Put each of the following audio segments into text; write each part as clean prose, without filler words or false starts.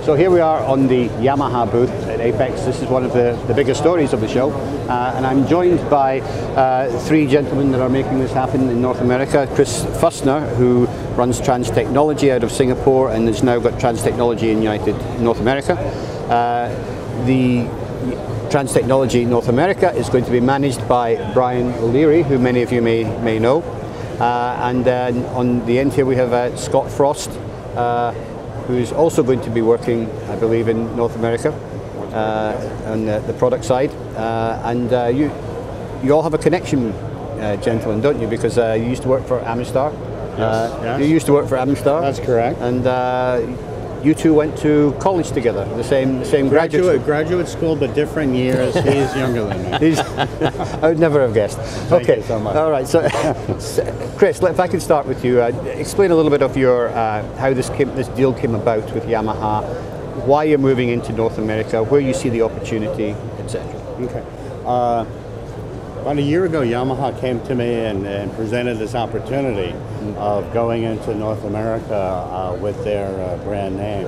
So here we are on the Yamaha booth at Apex. This is one of the biggest stories of the show. And I'm joined by three gentlemen that are making this happen in North America. Chris Fussner, who runs TransTechnology out of Singapore and has now got TransTechnology in North America. The TransTechnology North America is going to be managed by Brian O Leary, who many of you may know. And then on the end here we have Scott Frost, who's also going to be working, I believe, in North America on the product side. You all have a connection, gentlemen, don't you? Because you used to work for Amistar. Yes. You used to work for Amistar. That's correct. And you two went to college together, the same graduate school, but different years. He's younger than me. I would never have guessed. Thank you so much. All right. So, Chris, if I could start with you, explain a little bit of your how this deal came about with Yamaha, why you're moving into North America, where you see the opportunity, etc. Okay. About a year ago, Yamaha came to me and presented this opportunity of going into North America with their brand name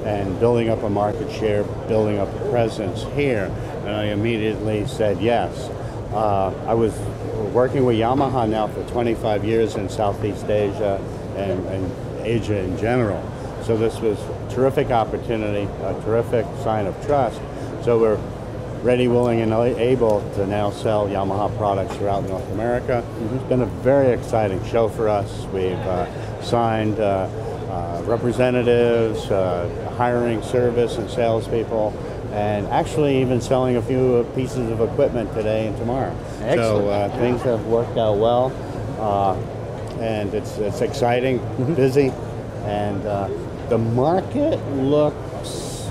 and building up a market share, building up a presence here. And I immediately said yes. I was working with Yamaha now for 25 years in Southeast Asia and Asia in general. So this was a terrific opportunity, a terrific sign of trust. So we're ready, willing, and able to now sell Yamaha products throughout North America. It's been a very exciting show for us. We've signed representatives, hiring service and salespeople, and actually even selling a few pieces of equipment today and tomorrow. Excellent. So things have worked out well, and it's exciting, busy, and the market looks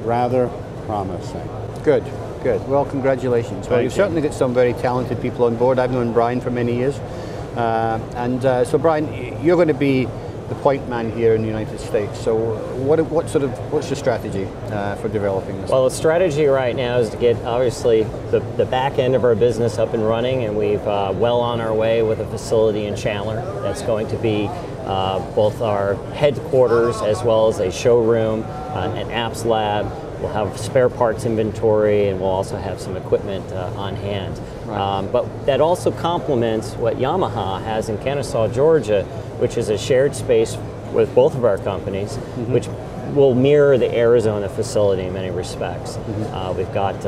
rather promising. Good. Well, congratulations. Well, you've certainly got some very talented people on board. I've known Brian for many years. So Brian, you're going to be the point man here in the United States. So what's your strategy for developing this? Well, the strategy right now is to get, obviously, the back end of our business up and running, and we've well on our way with a facility in Chandler that's going to be both our headquarters as well as a showroom, an apps lab. We'll have spare parts inventory, and we'll also have some equipment on hand. Right. But that also complements what Yamaha has in Kennesaw, Georgia, which is a shared space with both of our companies, which will mirror the Arizona facility in many respects. We've got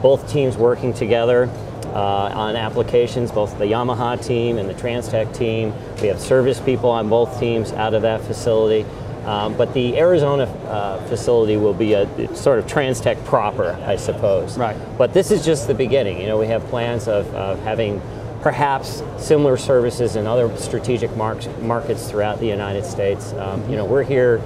both teams working together on applications, both the Yamaha team and the TransTech team. We have service people on both teams out of that facility. But the Arizona facility will be a sort of TransTech proper, I suppose. Right. But this is just the beginning. You know, we have plans of having perhaps similar services in other strategic markets throughout the United States. You know, we're here,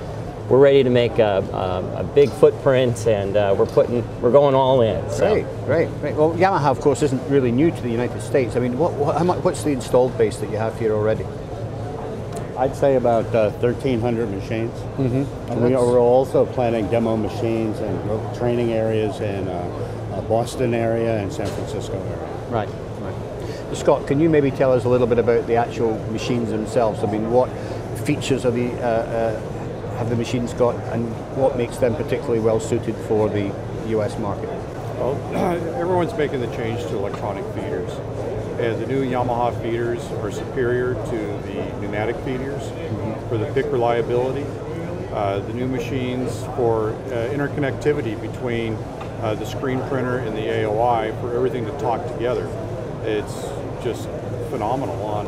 we're ready to make a big footprint, and we're going all in. So. Great. Well, Yamaha, of course, isn't really new to the United States. I mean, what's the installed base that you have here already? I'd say about 1,300 machines. And we're also planning demo machines and training areas in Boston area and San Francisco area. Right. So Scott, can you maybe tell us a little bit about the actual machines themselves? I mean, what features have the machines got, and what makes them particularly well suited for the US market? Well, everyone's making the change to electronic feeders. And the new Yamaha feeders are superior to the pneumatic feeders for the pick reliability. The new machines for interconnectivity between the screen printer and the AOI for everything to talk together. It's just phenomenal on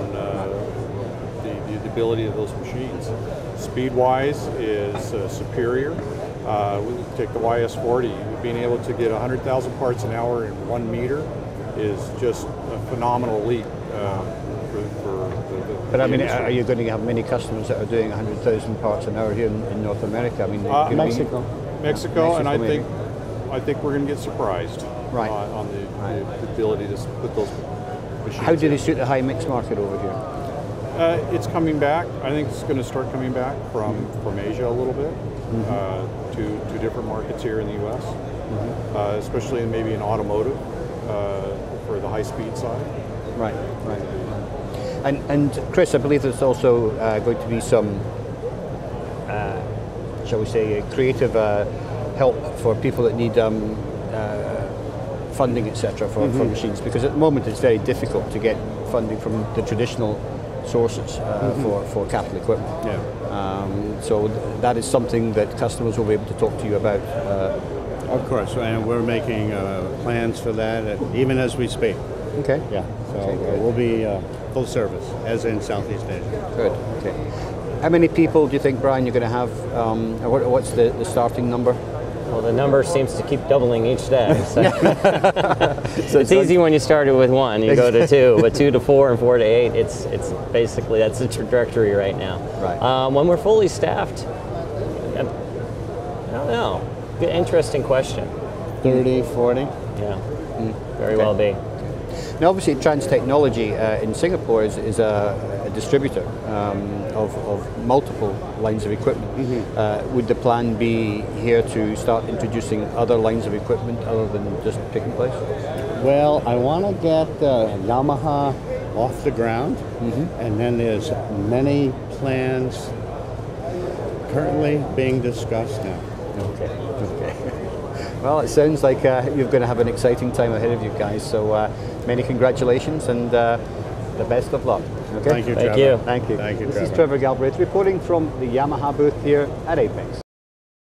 the ability of those machines. Speed-wise is superior. We take the YS40, being able to get 100,000 parts an hour in 1 meter is just a phenomenal leap for the But I mean, are you going to have many customers that are doing 100,000 parts an hour here in North America? I mean, Mexico, and I think we're going to get surprised on the ability to put those machines. How do they suit the high mix market over here? It's coming back. I think it's going to start coming back from Asia a little bit to different markets here in the U.S., especially maybe in automotive. For the high-speed side. Right. And Chris, I believe there's also going to be some shall we say, creative help for people that need funding, etc., for machines, because at the moment it's very difficult to get funding from the traditional sources for capital equipment. Yeah. So that is something that customers will be able to talk to you about. Of course, and we're making plans for that even as we speak. Okay. Yeah. So Okay, we'll be full service, as in Southeast Asia. Good. Okay. How many people do you think, Brian, you're going to have? Or what's the starting number? Well, the number seems to keep doubling each day. So. So it's easy when you started with 1, you go to 2, but 2 to 4 and 4 to 8, it's basically, that's the trajectory right now. Right. When we're fully staffed, I don't know. Good, interesting question. 30, 40? Yeah, very well be. Now, obviously, TransTechnology in Singapore is a distributor of multiple lines of equipment. Would the plan be here to start introducing other lines of equipment other than just pick and place? Well, I want to get Yamaha off the ground, and then there's many plans currently being discussed now. Okay. Well, it sounds like you're going to have an exciting time ahead of you guys, so many congratulations and the best of luck. Okay? Thank you, Trevor. Thank you. Thank you. Thank you, This Trevor. is Trevor Galbraith reporting from the Yamaha booth here at Apex.